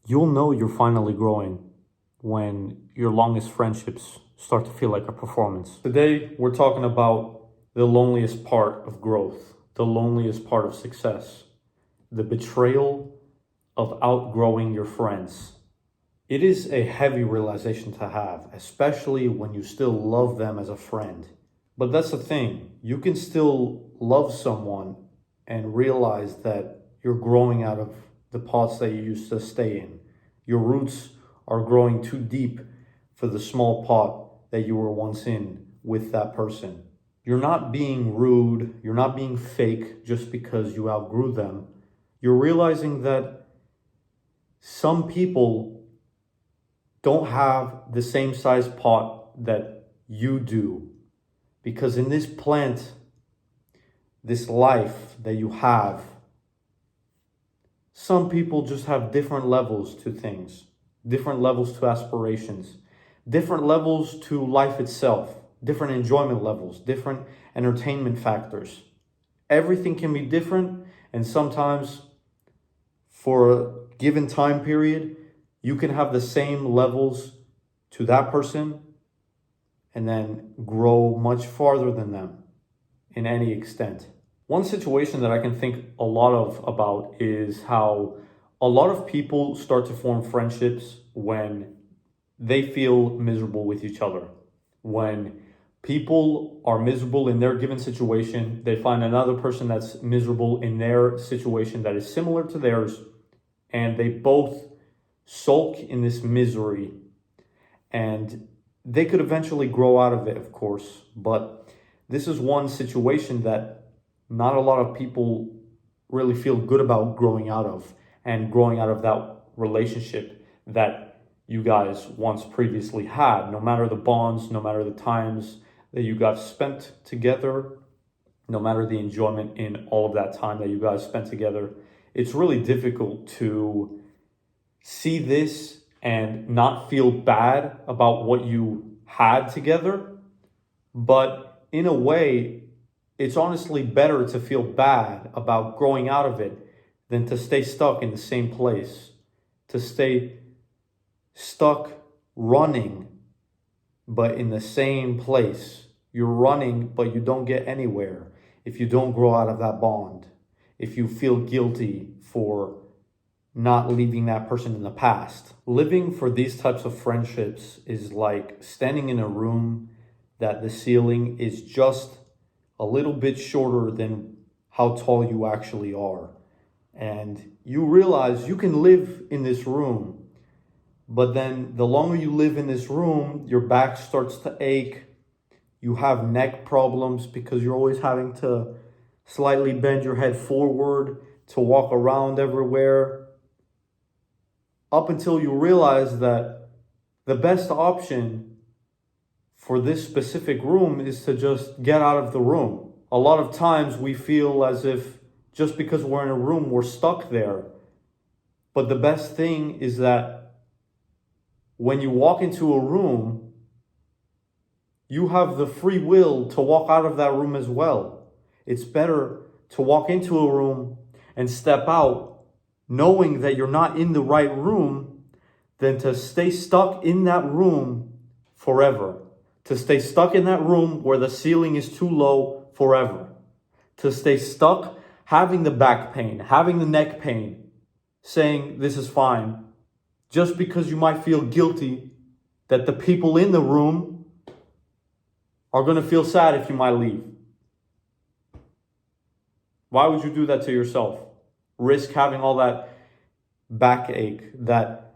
You'll know you're finally growing when your longest friendships start to feel like a performance. Today, we're talking about the loneliest part of growth, the loneliest part of success, the betrayal of outgrowing your friends. It is a heavy realization to have, especially when you still love them as a friend. But that's the thing, you can still love someone and realize that you're growing out of the pots that you used to stay in. Your roots are growing too deep for the small pot that you were once in with that person. You're not being rude, you're not being fake just because you outgrew them. You're realizing that some people don't have the same size pot that you do. Because in this plant, this life that you have, some people just have different levels to things, different levels to aspirations, different levels to life itself, different enjoyment levels, different entertainment factors. Everything can be different, and sometimes for a given time period, you can have the same levels to that person and then grow much farther than them in any extent. One situation that I can think a lot about is how a lot of people start to form friendships when they feel miserable with each other. When people are miserable in their given situation, they find another person that's miserable in their situation that is similar to theirs, and they both sulk in this misery, and they could eventually grow out of it, of course, but this is one situation that not a lot of people really feel good about growing out of, and growing out of that relationship that you guys once previously had. No matter the bonds, no matter the times that you guys spent together, no matter the enjoyment in all of that time that you guys spent together, it's really difficult to see this and not feel bad about what you had together. But in a way, it's honestly better to feel bad about growing out of it than to stay stuck in the same place, to stay stuck running, but in the same place. You're running, but you don't get anywhere if you don't grow out of that bond, if you feel guilty for not leaving that person in the past. Living for these types of friendships is like standing in a room that the ceiling is just a little bit shorter than how tall you actually are. And you realize you can live in this room, but then the longer you live in this room, your back starts to ache. You have neck problems because you're always having to slightly bend your head forward to walk around everywhere, up until you realize that the best option for this specific room is to just get out of the room. A lot of times we feel as if just because we're in a room, we're stuck there. But the best thing is that when you walk into a room, you have the free will to walk out of that room as well. It's better to walk into a room and step out knowing that you're not in the right room than to stay stuck in that room forever. To stay stuck in that room where the ceiling is too low forever. To stay stuck having the back pain, having the neck pain, saying this is fine, just because you might feel guilty that the people in the room are going to feel sad if you might leave. Why would you do that to yourself? Risk having all that backache, that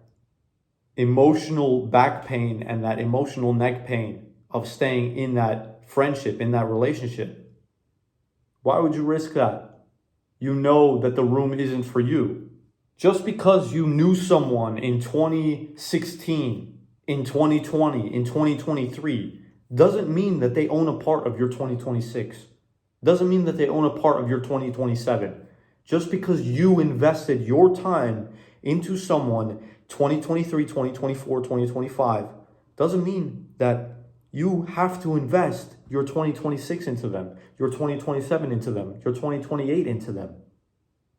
emotional back pain, and that emotional neck pain of staying in that friendship, in that relationship. Why would you risk that? You know that the room isn't for you. Just because you knew someone in 2016, in 2020, in 2023, doesn't mean that they own a part of your 2026. Doesn't mean that they own a part of your 2027. Just because you invested your time into someone 2023, 2024, 2025, doesn't mean that you have to invest your 2026 into them, your 2027 into them, your 2028 into them.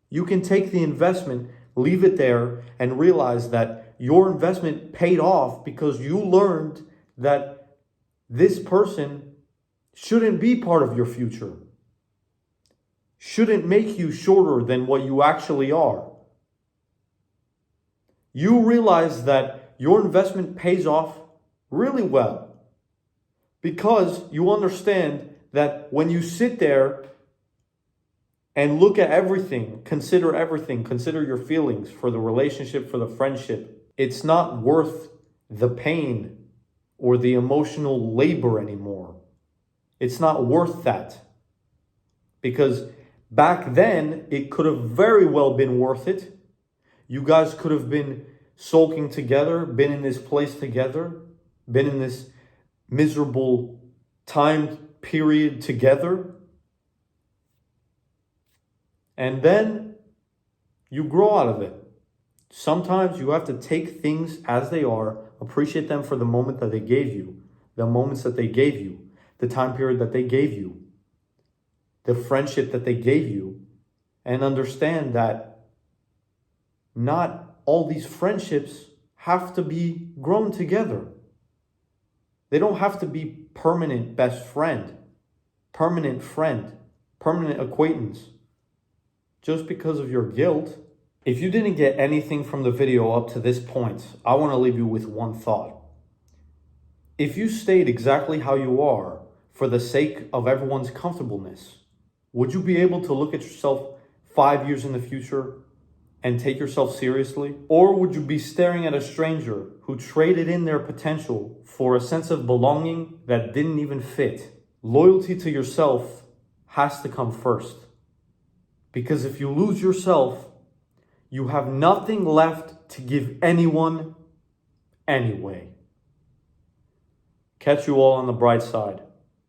You can take the investment leave it there and realize that your investment paid off because you learned that this person shouldn't be part of your future, shouldn't make you shorter than what you actually are. You realize that your investment pays off really well because you understand that when you sit there and look at everything, consider your feelings for the relationship, for the friendship, it's not worth the pain or the emotional labor anymore. It's not worth that. Because back then, it could have very well been worth it. You guys could have been sulking together, been in this place together, been in this miserable time period together. And then you grow out of it. Sometimes you have to take things as they are, appreciate them for the moment that they gave you, the moments that they gave you, the time period that they gave you, the friendship that they gave you, and understand that not all these friendships have to be grown together. They don't have to be permanent best friend, permanent acquaintance, just because of your guilt. If you didn't get anything from the video up to this point, I want to leave you with one thought. If you stayed exactly how you are for the sake of everyone's comfortableness, would you be able to look at yourself 5 years in the future and take yourself seriously? Or would you be staring at a stranger who traded in their potential for a sense of belonging that didn't even fit? Loyalty to yourself has to come first. Because if you lose yourself, you have nothing left to give anyone anyway. Catch you all on the bright side.